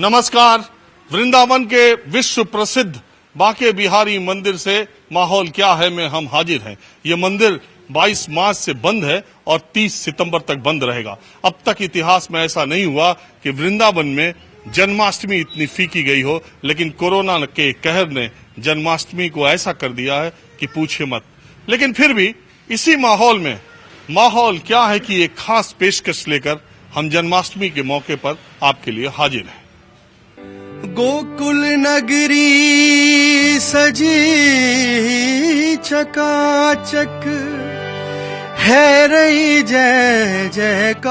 नमस्कार। वृंदावन के विश्व प्रसिद्ध बांके बिहारी मंदिर से माहौल क्या है में हम हाजिर हैं। ये मंदिर 22 मार्च से बंद है और 30 सितंबर तक बंद रहेगा। अब तक इतिहास में ऐसा नहीं हुआ कि वृंदावन में जन्माष्टमी इतनी फीकी गई हो, लेकिन कोरोना के कहर ने जन्माष्टमी को ऐसा कर दिया है कि पूछे मत। लेकिन फिर भी इसी माहौल में माहौल क्या है कि एक खास पेशकश लेकर हम जन्माष्टमी के मौके पर आपके लिए हाजिर हैं। गोकुल नगरी सजी चकाचक है रही जय जयकार।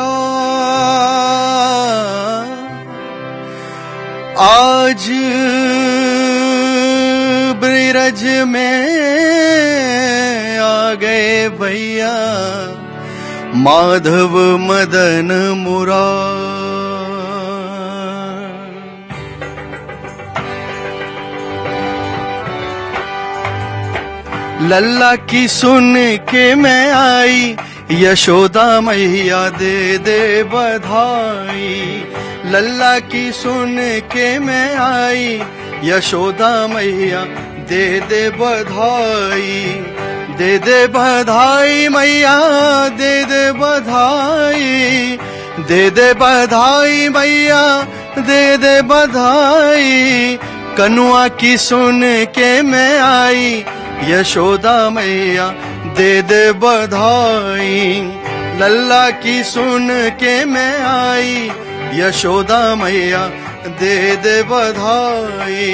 आज ब्रज में आ गए भैया माधव मदन मुरार। लल्ला की सुन के मैं आई यशोदा मैया दे दे बधाई। लल्ला की सुन के मैं आई यशोदा मैया दे दे बधाई। दे दे बधाई मैया दे दे बधाई। दे दे बधाई मैया दे दे बधाई। कनुआ की सुन के मैं आई यशोदा मैया दे दे बधाई। लल्ला की सुन के मैं आई यशोदा मैया दे दे बधाई।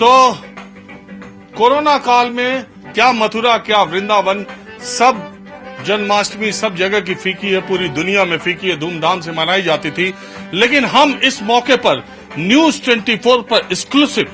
तो कोरोना काल में क्या मथुरा क्या वृंदावन, सब जन्माष्टमी सब जगह की फीकी है, पूरी दुनिया में फीकी है, धूमधाम से मनाई जाती थी। लेकिन हम इस मौके पर न्यूज 24 पर एक्सक्लूसिव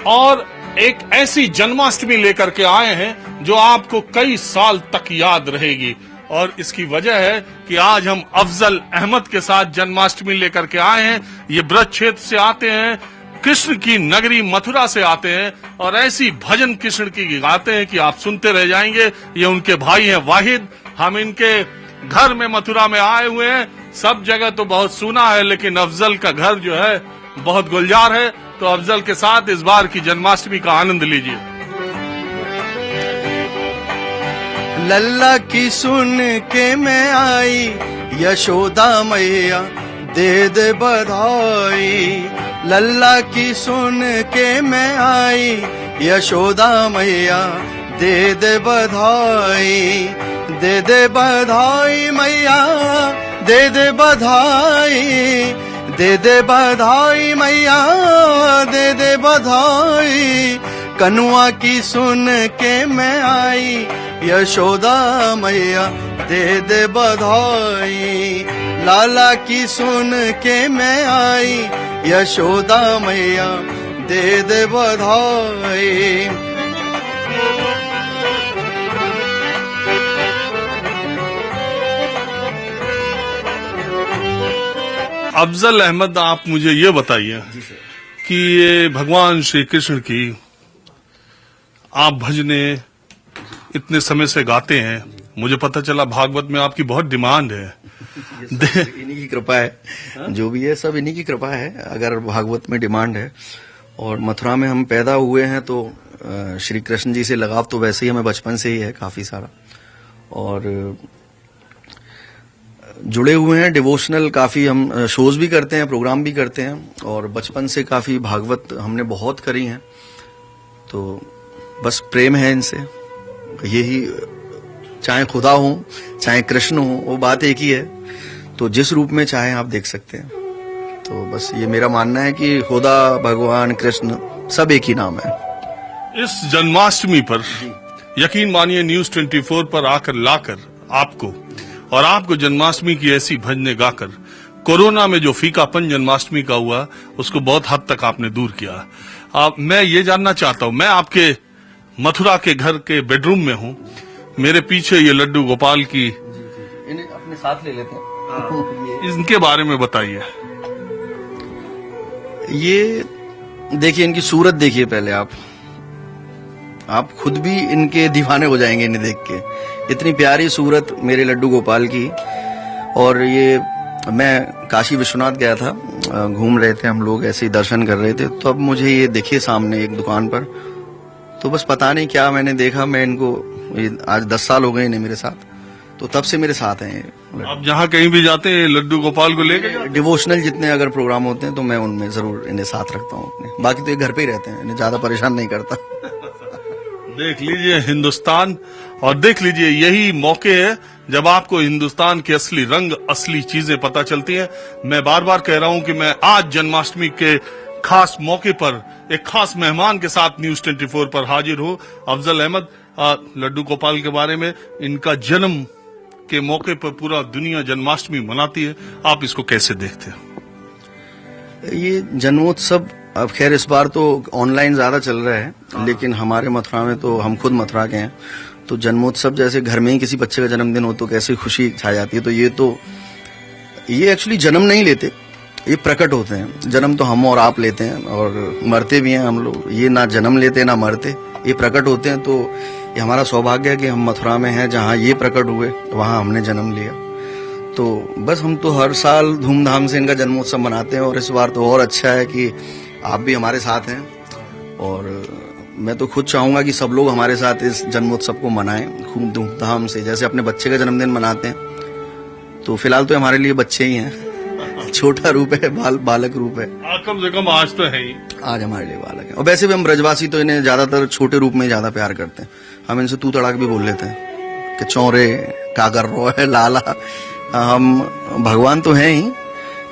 और एक ऐसी जन्माष्टमी लेकर के आए हैं जो आपको कई साल तक याद रहेगी। और इसकी वजह है कि आज हम अफजल अहमद के साथ जन्माष्टमी लेकर के आए हैं। ये ब्रज क्षेत्र से आते हैं, कृष्ण की नगरी मथुरा से आते हैं और ऐसी भजन कृष्ण की गाते हैं कि आप सुनते रह जाएंगे। ये उनके भाई हैं वाहिद। हम इनके घर में मथुरा में आए हुए हैं। सब जगह तो बहुत सुना है, लेकिन अफजल का घर जो है बहुत गुलजार है। तो अफजल के साथ इस बार की जन्माष्टमी का आनंद लीजिए। लल्ला की सुन के मैं आई यशोदा मैया दे दे बधाई। लल्ला की सुन के मैं आई यशोदा मैया दे दे बधाई। दे दे बधाई मैया दे दे बधाई। दे दे बधाई मैया दे दे बधाई। कनुआ की सुन के मैं आई यशोदा मैया दे दे बधाई। लाला की सुन के मैं आई यशोदा मैया दे दे बधाई। अफजल अहमद, आप मुझे ये बताइए कि ये भगवान श्री कृष्ण की आप भजने इतने समय से गाते हैं, मुझे पता चला भागवत में आपकी बहुत डिमांड है। इन्हीं की कृपा है, जो भी है सब इन्हीं की कृपा है। अगर भागवत में डिमांड है और मथुरा में हम पैदा हुए हैं तो श्री कृष्ण जी से लगाव तो वैसे ही हमें बचपन से ही है काफी सारा, और जुड़े हुए हैं। डिवोशनल काफी हम शोज भी करते हैं, प्रोग्राम भी करते हैं, और बचपन से काफी भागवत हमने बहुत करी हैं। तो बस प्रेम है इनसे। यही, चाहे खुदा हो चाहे कृष्ण हो, वो बात एक ही है। तो जिस रूप में चाहे आप देख सकते हैं। तो बस ये मेरा मानना है कि खुदा, भगवान, कृष्ण सब एक ही नाम है। इस जन्माष्टमी पर यकीन मानिए न्यूज 24 पर आकर लाकर आपको जन्माष्टमी की ऐसी भजने गाकर कोरोना में जो फीकापन जन्माष्टमी का हुआ उसको बहुत हद तक आपने दूर किया। मैं ये जानना चाहता हूँ, मैं आपके मथुरा के घर के बेडरूम में हूँ, मेरे पीछे ये लड्डू गोपाल की अपने साथ ले लेते हैं। इनके बारे में बताइए। ये देखिए, इनकी सूरत देखिए पहले आप खुद भी इनके दीवाने हो जाएंगे इन्हें देख के। इतनी प्यारी सूरत मेरे लड्डू गोपाल की। और ये मैं काशी विश्वनाथ गया था, घूम रहे थे हम लोग, ऐसे ही दर्शन कर रहे थे, तो अब मुझे ये दिखे सामने एक दुकान पर, तो बस पता नहीं क्या मैंने देखा, मैं इनको आज 10 साल हो गए इन्हें मेरे साथ, तो तब से मेरे साथ हैं ये। आप जहाँ कहीं भी जाते हैं लड्डू गोपाल को लेके जाते हैं? डिवोशनल जितने अगर प्रोग्राम होते हैं तो मैं उनमें जरूर इन्हें साथ रखता हूँ अपने। बाकी तो ये घर पे ही रहते हैं, इन्हें ज्यादा परेशान नहीं करता। देख लीजिए हिंदुस्तान, और देख लीजिए यही मौके है जब आपको हिंदुस्तान के असली रंग, असली चीजें पता चलती हैं। मैं बार बार कह रहा हूं कि मैं आज जन्माष्टमी के खास मौके पर एक खास मेहमान के साथ न्यूज 24 पर हाजिर हूं। अफजल अहमद, लड्डू गोपाल के बारे में, इनका जन्म के मौके पर पूरा दुनिया जन्माष्टमी मनाती है, आप इसको कैसे देखते हैं? ये जन्मोत्सव अब खैर इस बार तो ऑनलाइन ज्यादा चल रहा है, लेकिन हमारे मथुरा में तो हम खुद मथुरा के हैं, तो जन्मोत्सव जैसे घर में ही किसी बच्चे का जन्मदिन हो तो कैसे खुशी छा जाती है। तो ये एक्चुअली जन्म नहीं लेते, ये प्रकट होते हैं। जन्म तो हम और आप लेते हैं और मरते भी हैं हम लोग, ये ना जन्म लेते ना मरते, ये प्रकट होते हैं। तो ये हमारा सौभाग्य है कि हम मथुरा में हैं, जहाँ ये प्रकट हुए वहाँ हमने जन्म लिया। तो बस हम तो हर साल धूमधाम से इनका जन्मोत्सव मनाते हैं, और इस बार तो और अच्छा है कि आप भी हमारे साथ हैं, और मैं तो खुद चाहूंगा कि सब लोग हमारे साथ इस जन्मोत्सव को मनाएं खूब धूमधाम से, जैसे अपने बच्चे का जन्मदिन मनाते हैं। तो फिलहाल तो हमारे लिए बच्चे ही हैं, छोटा रूप है, बालक रूप है। कम से कम आज तो है ही, आज हमारे लिए बालक है। और वैसे भी हम ब्रजवासी तो इन्हें ज्यादातर छोटे रूप में ज्यादा प्यार करते हैं। हम इनसे तू तड़ाक भी बोल लेते हैं कि चौरे क्या कर रहा है लाला। हम भगवान तो हैं ही,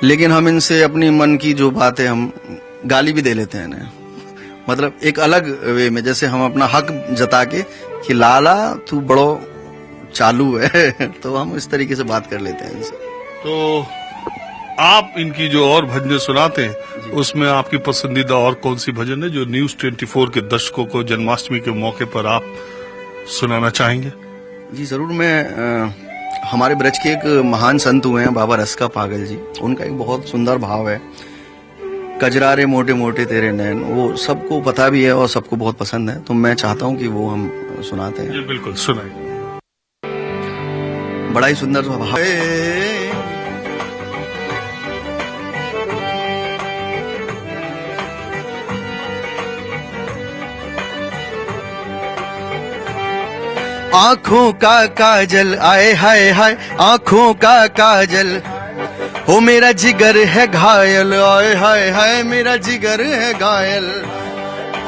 लेकिन हम इनसे अपनी मन की जो बात है हम गाली भी दे लेते हैं इन्हें, मतलब एक अलग वे में, जैसे हम अपना हक जता के कि लाला तू बड़ो चालू है। तो हम इस तरीके से बात कर लेते हैं इनसे। तो आप इनकी जो और भजनें सुनाते हैं उसमें आपकी पसंदीदा और कौन सी भजन है जो न्यूज 24 के दर्शकों को जन्माष्टमी के मौके पर आप सुनाना चाहेंगे? जी जरूर। मैं हमारे ब्रज के एक महान संत हुए हैं बाबा रस्का पागल जी, उनका एक बहुत सुंदर भाव है, कजरारे मोटे मोटे तेरे नैन, वो सबको पता भी है और सबको बहुत पसंद है, तो मैं चाहता हूं कि वो हम सुनाते हैं। जी बिल्कुल, सुनाइए। बड़ा ही सुंदर भाव है। आंखों का काजल आए हाय हाय, आंखों का काजल, हो मेरा जिगर है घायल, आए हाय हाय मेरा जिगर है घायल,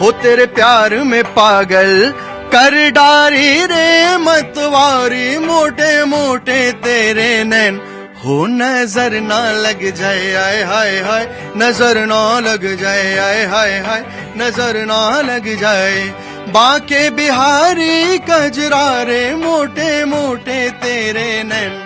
हो तेरे प्यार में पागल कर डारी रे मतवारी, मोटे मोटे तेरे नैन, हो नजर ना लग जाए, आए हाय हाय नजर ना लग जाए, आए हाय हाय नजर ना लग जाए, बाके बिहारी कजरारे मोटे मोटे तेरे नैन।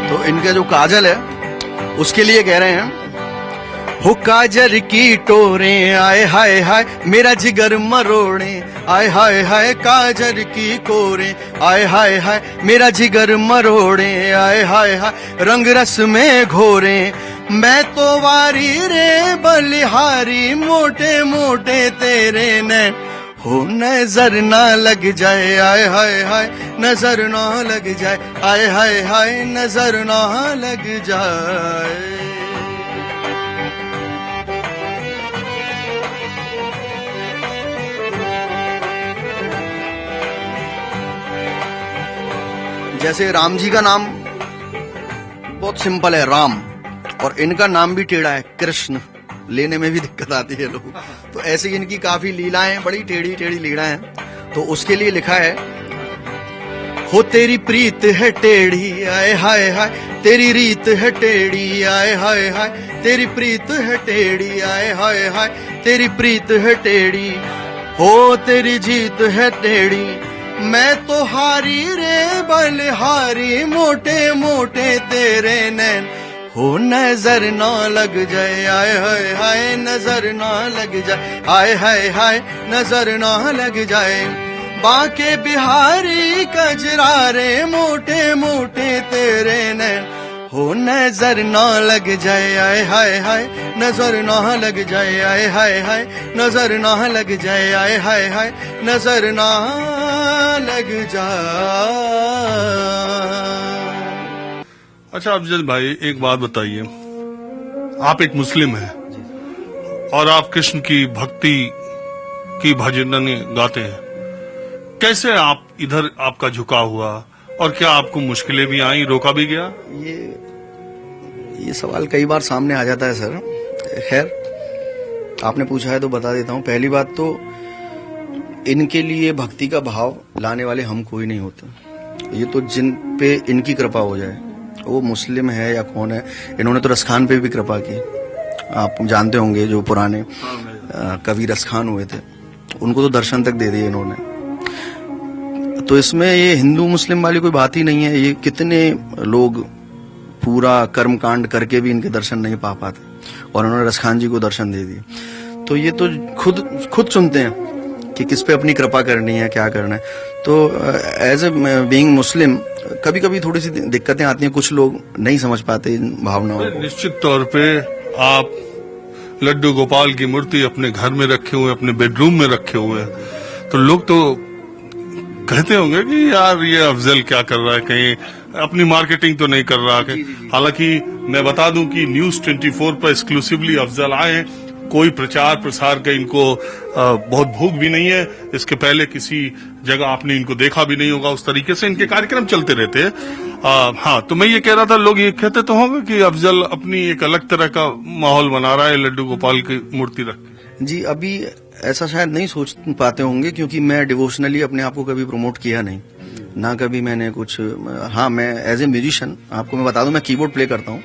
तो इनका जो काजल है उसके लिए कह रहे हैं, हो काजल की टोरे आए हाय हाय मेरा जिगर मरोड़े, आए हाय हाय काजल की कोरे, आए हाय हाय मेरा जिगर मरोड़े, आए हाय हाय रंग रस में घोरे, मैं तो वारी रे बलिहारी, मोटे मोटे तेरे नैन, हो नजर ना लग जाए, आए हाय हाय नजर ना लग जाए, आए हाय हाय नजर ना लग जाए। जैसे राम जी का नाम बहुत सिंपल है राम, और इनका नाम भी टेढ़ा है कृष्ण, लेने में भी दिक्कत आती है लोग। तो ऐसे ही इनकी काफी लीलाएं, बड़ी टेढ़ी टेढ़ी लीला हैं। तो उसके लिए लिखा है, हो तेरी प्रीत है टेढ़ी, आए हाय हाय तेरी रीत है टेढ़ी, आए हाय हाय तेरी प्रीत है टेढ़ी, आए हाय हाय तेरी प्रीत है टेढ़ी, हो तेरी जीत है टेढ़ी, मैं तो हारी रे बलिहारी, मोटे मोटे तेरे नैन, हो नजर ना लग जाए, आए हाय हाय नजर ना लग जाए, आए हाय हाय नजर ना लग जाए, बाके बिहारी कजरारे, मोटे मोटे तेरे नैन, हो नजर ना लग जाए, आए हाय हाय नजर ना लग जाए, आए हाय हाय नजर ना लग जाए, आए हाय हाय नजर ना लग जाए। अच्छा अफजल भाई, एक बात बताइए, आप एक मुस्लिम हैं और आप कृष्ण की भक्ति की भजन गाते हैं, कैसे आप इधर आपका झुकाव हुआ और क्या आपको मुश्किलें भी आई, रोका भी गया? ये सवाल कई बार सामने आ जाता है सर। खैर, आपने पूछा है तो बता देता हूँ। पहली बात तो इनके लिए भक्ति का भाव लाने वाले हम कोई नहीं होते। ये तो जिन पे इनकी कृपा हो जाए, वो मुस्लिम है या कौन है, इन्होंने तो रसखान पे भी कृपा की। आप जानते होंगे जो पुराने कवि रसखान हुए थे, उनको तो दर्शन तक दे दिए इन्होंने। तो इसमें ये हिंदू मुस्लिम वाली कोई बात ही नहीं है। ये कितने लोग पूरा कर्म कांड करके भी इनके दर्शन नहीं पा पाते और उन्होंने रसखान जी को दर्शन दे दिए। तो ये तो खुद चुनते हैं कि किस पे अपनी कृपा करनी है, क्या करना है। तो एज ए बीइंग मुस्लिम कभी कभी थोड़ी सी दिक्कतें आती हैं, कुछ लोग नहीं समझ पाते इन भावनाओं को। निश्चित तौर पे आप लड्डू गोपाल की मूर्ति अपने घर में रखे हुए, अपने बेडरूम में रखे हुए हैं, तो लोग तो कहते होंगे कि यार ये अफजल क्या कर रहा है, कहीं अपनी मार्केटिंग तो नहीं कर रहा है। हालांकि मैं बता दूं कि न्यूज 24 पर एक्सक्लूसिवली अफजल आए हैं, कोई प्रचार प्रसार का इनको बहुत भूख भी नहीं है। इसके पहले किसी जगह आपने इनको देखा भी नहीं होगा। उस तरीके से इनके कार्यक्रम चलते रहते हैं। हाँ, तो मैं ये कह रहा था, लोग ये कहते तो होंगे कि अफजल अपनी एक अलग तरह का माहौल बना रहा है लड्डू गोपाल की मूर्ति रख के। जी, अभी ऐसा शायद नहीं सोच पाते होंगे, क्योंकि मैं डिवोशनली अपने आप को कभी प्रमोट किया नहीं, ना कभी मैंने कुछ। हाँ, मैं एज ए म्यूजिशियन आपको मैं बता दूं, मैं कीबोर्ड प्ले करता हूँ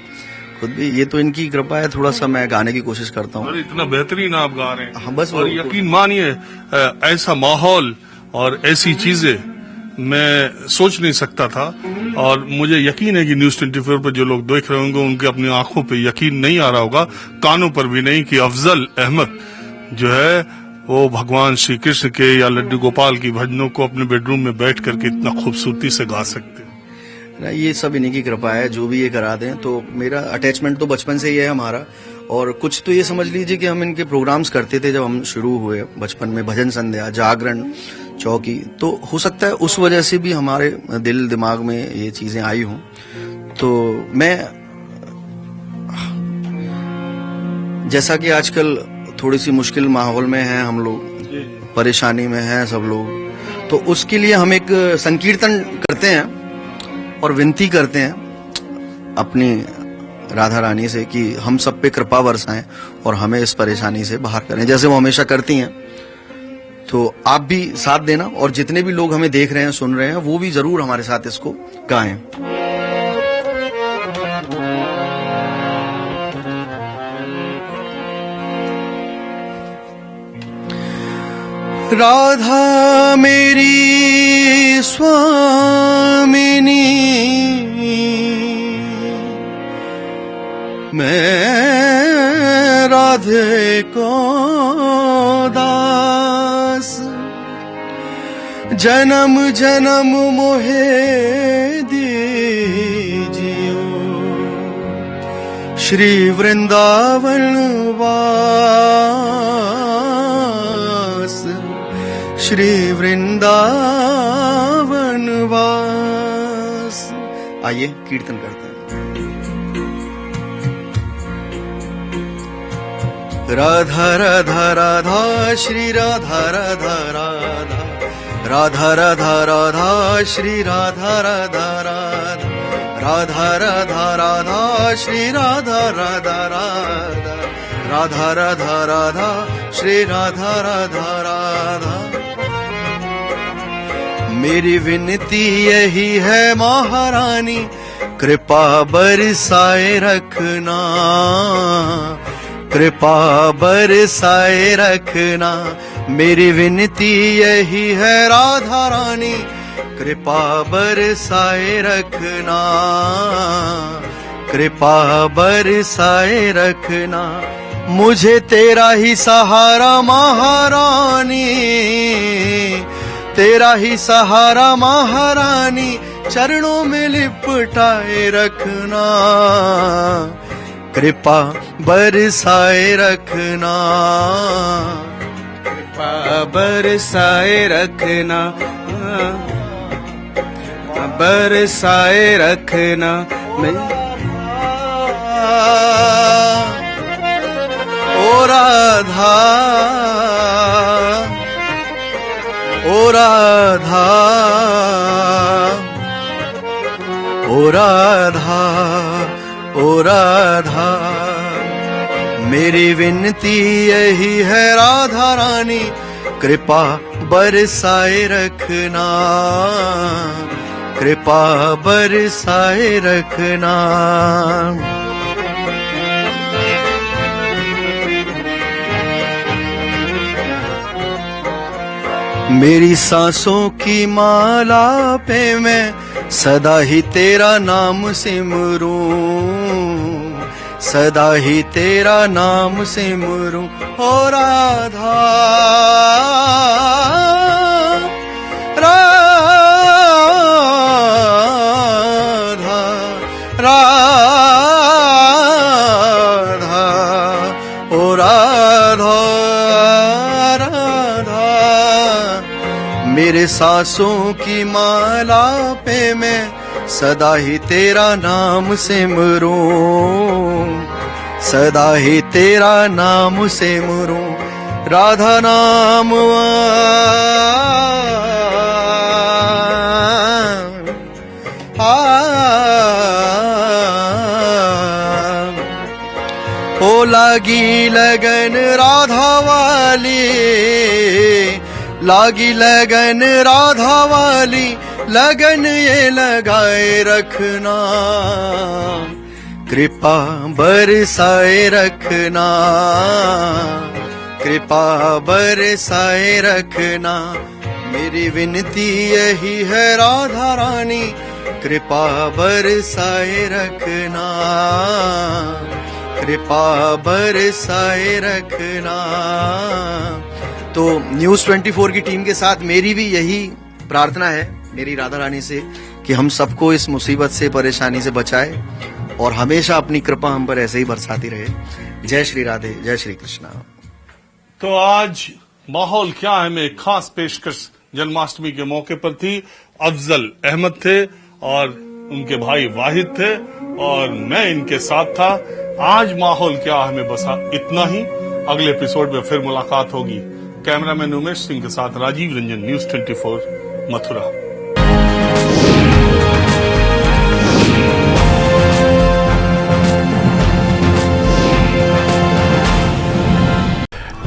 खुद भी। ये तो इनकी कृपा है, थोड़ा सा मैं गाने की कोशिश करता हूँ। इतना बेहतरीन आप गा रहे हैं। हाँ, बस। और यकीन मानिए, ऐसा माहौल और ऐसी चीजें मैं सोच नहीं सकता था। और मुझे यकीन है कि न्यूज 24 पर जो लोग देख रहे होंगे, उनके अपनी आंखों पे यकीन नहीं आ रहा होगा, कानों पर भी नहीं, कि अफजल अहमद जो है वो भगवान श्री कृष्ण के या लड्डू गोपाल की भजनों को अपने बेडरूम में बैठ करके इतना खूबसूरती से गा सकते हैं। ये सब इन्हीं की कृपा है, जो भी ये करा दें। तो मेरा अटैचमेंट तो बचपन से ही है हमारा। और कुछ तो ये समझ लीजिए कि हम इनके प्रोग्राम्स करते थे जब हम शुरू हुए बचपन में, भजन संध्या, जागरण, चौकी। तो हो सकता है उस वजह से भी हमारे दिल दिमाग में ये चीजें आई हों। तो मैं, जैसा कि आजकल थोड़ी सी मुश्किल माहौल में हैं हम लोग, परेशानी में हैं सब लोग, तो उसके लिए हम एक संकीर्तन करते हैं और विनती करते हैं अपनी राधा रानी से कि हम सब पे कृपा बरसाएं और हमें इस परेशानी से बाहर करें, जैसे वो हमेशा करती हैं। तो आप भी साथ देना, और जितने भी लोग हमें देख रहे हैं, सुन रहे हैं, वो भी जरूर हमारे साथ इसको गाएं। राधा मेरी स्वामिनी, मैं राधे को दास, जन्म जन्म मोहे दीजियो श्री वृंदावन वास, श्री वृंदावन वास। आइए कीर्तन करते हैं। राधा राधा राधा श्री राधा राधा राधा, राधा राधा राधा श्री राधा राधा राधा, राधा राधा राधा श्री राधा राधा राधा, राधा राधा राधा श्री राधा राधा राधा। मेरी विनती यही है महारानी, कृपा बरसाए रखना, कृपा बरसाए रखना। मेरी विनती यही है राधा रानी, कृपा बरसाए रखना, कृपा बरसाए रखना। मुझे तेरा ही सहारा महारानी, तेरा ही सहारा महारानी, चरणों में लिपटाए रखना, कृपा बरसाए रखना, कृपा बरसाए रखना, बरसाए रखना। ओ राधा, ओ राधा, ओ राधा, ओ राधा। मेरी विनती यही है राधा रानी, कृपा बरसाए रखना, कृपा बरसाए रखना। मेरी सांसों की माला पे मैं सदा ही तेरा नाम सिमरूं, सदा ही तेरा नाम सिमरूं। ओ राधा, राधा, राधा, ओ राधा, राधा। मेरे सांसों की माला पे मैं सदा ही तेरा नाम सिमरूं, सदा ही तेरा नाम सिमरूं। राधा नाम ओ लागी लगन राधा वाली, लागी लगन राधा वाली, लगन ये लगाए रखना, कृपा बरसाए रखना, कृपा बरसाए रखना। मेरी विनती यही है राधा रानी, कृपा बरसाए रखना, कृपा बरसाए रखना। तो न्यूज़ 24 की टीम के साथ मेरी भी यही प्रार्थना है मेरी राधा रानी से कि हम सबको इस मुसीबत से, परेशानी से बचाए और हमेशा अपनी कृपा हम पर ऐसे ही बरसाती रहे। जय श्री राधे, जय श्री कृष्णा। तो आज माहौल क्या है में एक खास पेशकश जन्माष्टमी के मौके पर थी। अफजल अहमद थे और उनके भाई वाहिद थे और मैं इनके साथ था। आज माहौल क्या है में बसा इतना ही। अगले एपिसोड में फिर मुलाकात होगी। कैमरामैन उमेश सिंह के साथ राजीव रंजन, न्यूज़ 24 मथुरा।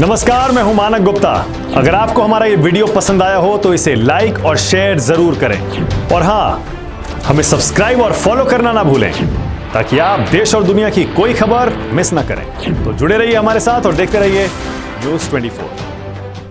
नमस्कार, मैं हूं मानक गुप्ता। अगर आपको हमारा ये वीडियो पसंद आया हो तो इसे लाइक और शेयर जरूर करें और हाँ, हमें सब्सक्राइब और फॉलो करना ना भूलें ताकि आप देश और दुनिया की कोई खबर मिस ना करें। तो जुड़े रहिए हमारे साथ और देखते रहिए न्यूज़ 24।